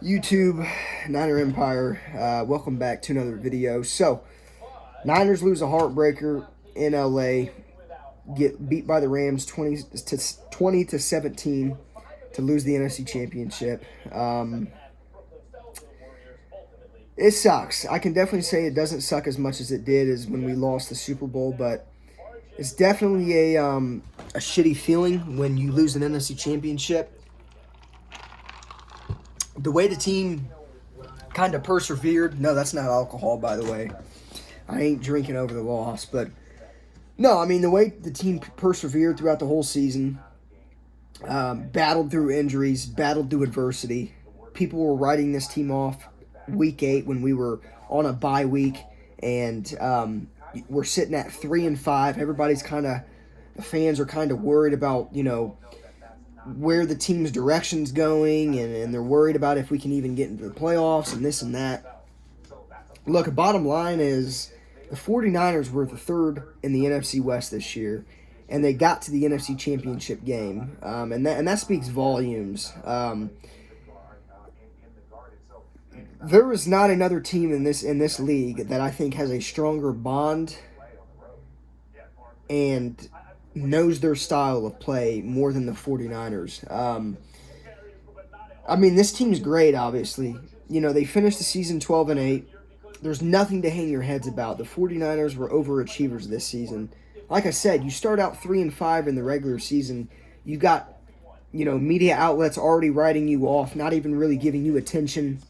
YouTube, Niner Empire, welcome back to another video. So, Niners lose a heartbreaker in LA, get beat by the Rams 20 to 17 to lose the NFC Championship. It sucks. I can definitely say it doesn't suck as much as it did as when we lost the Super Bowl, but it's definitely a shitty feeling when you lose an NFC Championship. The way the team kind of persevered. No, that's not alcohol, by the way. I ain't drinking over the loss, but no, I mean the way the team persevered throughout the whole season, battled through injuries, battled through adversity. People were writing this team off week 8 when we were on a bye week, and we're sitting at 3-5. Everybody's the fans are kind of worried about where the team's direction's going, and they're worried about if we can even get into the playoffs and this and that. Look, the bottom line is the 49ers were the third in the NFC West this year, and they got to the NFC Championship game, and that speaks volumes. There is not another team in this league that I think has a stronger bond and knows their style of play more than the 49ers. I mean, this team's great, obviously. They finished the season 12-8. There's nothing to hang your heads about. The 49ers were overachievers this season. Like I said, you start out 3-5 in the regular season. You got, media outlets already writing you off, not even really giving you attention.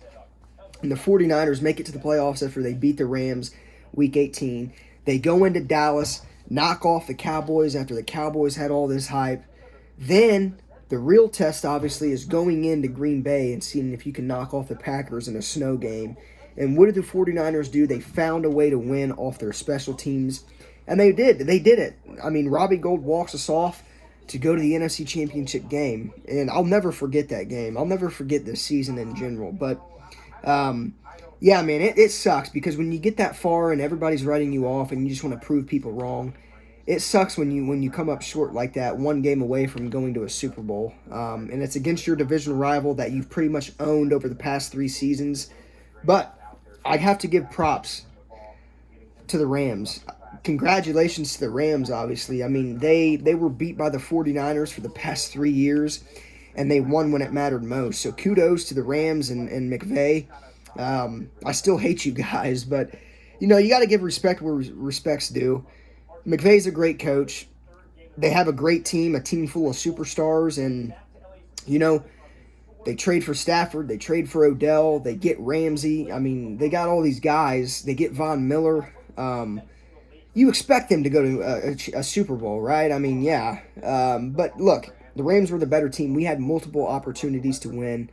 And the 49ers make it to the playoffs after they beat the Rams week 18. They go into Dallas, knock off the Cowboys after the Cowboys had all this hype. Then the real test, obviously, is going into Green Bay and seeing if you can knock off the Packers in a snow game. And what did the 49ers do? They found a way to win off their special teams. And they did. They did it. I mean, Robbie Gould walks us off to go to the NFC Championship game. And I'll never forget that game. I'll never forget this season in general. But yeah, man, it sucks because when you get that far and everybody's writing you off and you just want to prove people wrong, it sucks when you come up short like that, one game away from going to a Super Bowl. And it's against your division rival that you've pretty much owned over the past 3 seasons. But I have to give props to the Rams. Congratulations to the Rams, obviously. I mean, they were beat by the 49ers for the past 3 years, and they won when it mattered most. So kudos to the Rams and McVay. I still hate you guys, but, you got to give respect where respect's due. McVay's a great coach. They have a great team, a team full of superstars, and, they trade for Stafford, they trade for Odell, they get Ramsey. I mean, they got all these guys. They get Von Miller. You expect them to go to a Super Bowl, right? I mean, yeah. But look, the Rams were the better team. We had multiple opportunities to win.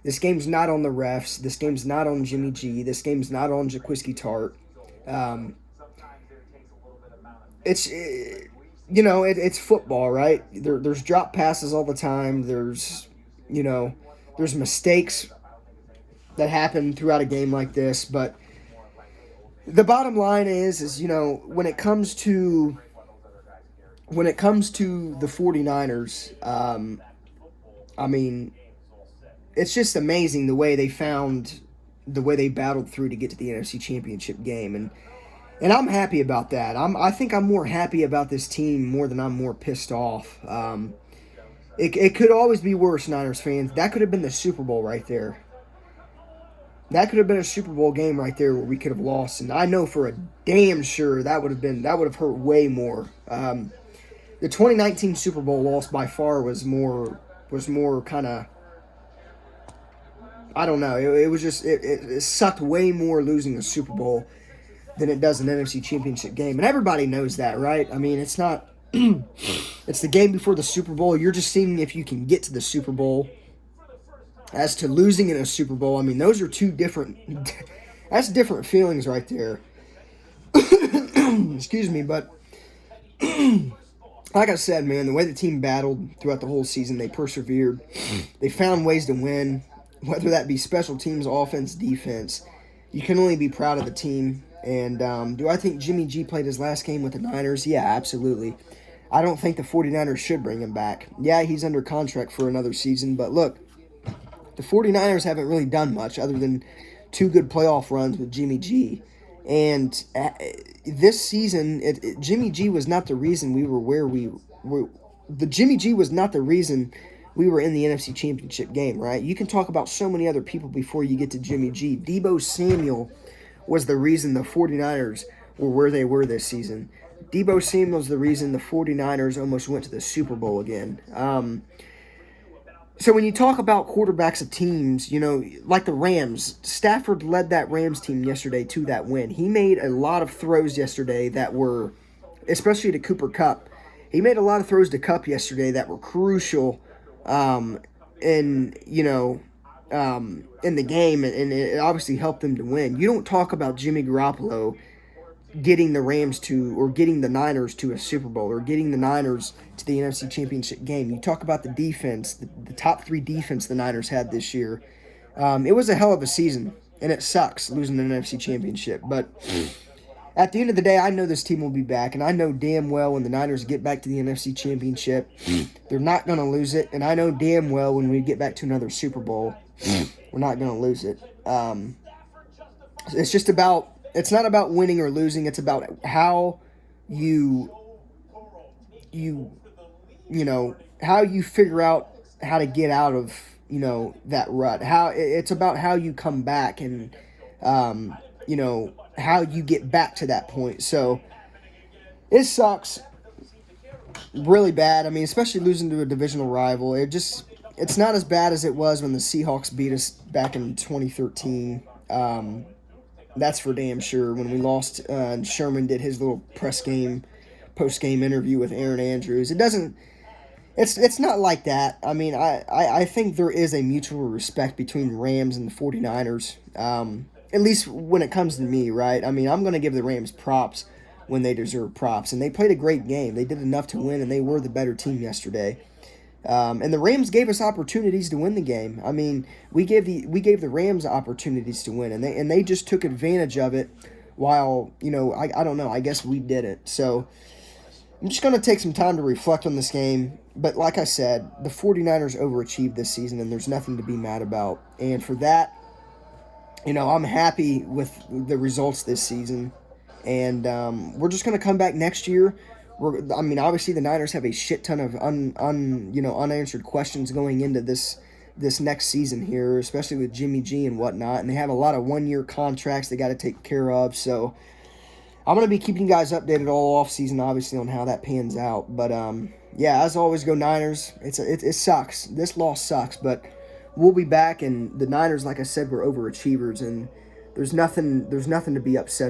This game's not on the refs. This game's not on Jimmy G. This game's not on Jaquiski Tart. It's football, right? There's drop passes all the time. There's mistakes that happen throughout a game like this. But the bottom line is when it comes to the 49ers, I mean, it's just amazing the way they battled through to get to the NFC Championship game, and I'm happy about that. I think I'm more happy about this team more than I'm more pissed off. It could always be worse, Niners fans. That could have been the Super Bowl right there. That could have been a Super Bowl game right there where we could have lost, and I know for a damn sure that would have hurt way more. The 2019 Super Bowl loss by far was more kind of, I don't know. It was just it sucked way more losing a Super Bowl than it does an NFC Championship game, and everybody knows that, right? I mean, it's not. It's the game before the Super Bowl. You're just seeing if you can get to the Super Bowl. As to losing in a Super Bowl, I mean, those are two different. That's different feelings right there. Excuse me, but like I said, man, the way the team battled throughout the whole season, they persevered. They found ways to win, whether that be special teams, offense, defense. You can only be proud of the team. And do I think Jimmy G played his last game with the Niners? Yeah, absolutely. I don't think the 49ers should bring him back. Yeah, he's under contract for another season, but look, The 49ers haven't really done much other than 2 good playoff runs with Jimmy G. And this season, Jimmy G was not the reason we were where we were. The Jimmy G was not the reason we were in the NFC Championship game, right? You can talk about so many other people before you get to Jimmy G. Deebo Samuel was the reason the 49ers were where they were this season. Deebo Samuel's the reason the 49ers almost went to the Super Bowl again. So when you talk about quarterbacks of teams, like the Rams, Stafford led that Rams team yesterday to that win. He made a lot of throws yesterday that were, especially to Cooper Kupp. He made a lot of throws to Kupp yesterday that were crucial in the game, and it obviously helped them to win. You don't talk about Jimmy Garoppolo getting the Rams to, or getting the Niners to a Super Bowl, or getting the Niners to the NFC Championship game. You talk about the defense, the top 3 defense the Niners had this year. It was a hell of a season, and it sucks losing an NFC Championship. But at the end of the day, I know this team will be back, and I know damn well when the Niners get back to the NFC Championship, they're not going to lose it. And I know damn well when we get back to another Super Bowl, we're not going to lose it. It's just about, it's not about winning or losing. It's about how how you figure out how to get out of, that rut. It's about how you come back and, how you get back to that point. So it sucks really bad. I mean, especially losing to a divisional rival. It's not as bad as it was when the Seahawks beat us back in 2013. That's for damn sure. When we lost, and Sherman did his little post-game interview with Aaron Andrews. It's not like that. I mean, I think there is a mutual respect between the Rams and the 49ers, at least when it comes to me, right? I mean, I'm going to give the Rams props when they deserve props, and they played a great game. They did enough to win, and they were the better team yesterday. And the Rams gave us opportunities to win the game. I mean, we gave the Rams opportunities to win, and they just took advantage of it. While I don't know. I guess we didn't. So I'm just going to take some time to reflect on this game. But like I said, the 49ers overachieved this season, and there's nothing to be mad about. And for that, I'm happy with the results this season. And we're just going to come back next year. Obviously the Niners have a shit ton of unanswered questions going into this next season here, especially with Jimmy G and whatnot, and they have a lot of 1-year contracts they got to take care of. So I'm going to be keeping you guys updated all off season, obviously, on how that pans out. But yeah, as always, go Niners. It sucks. This loss sucks, but we'll be back. And the Niners, like I said, were overachievers, and there's nothing to be upset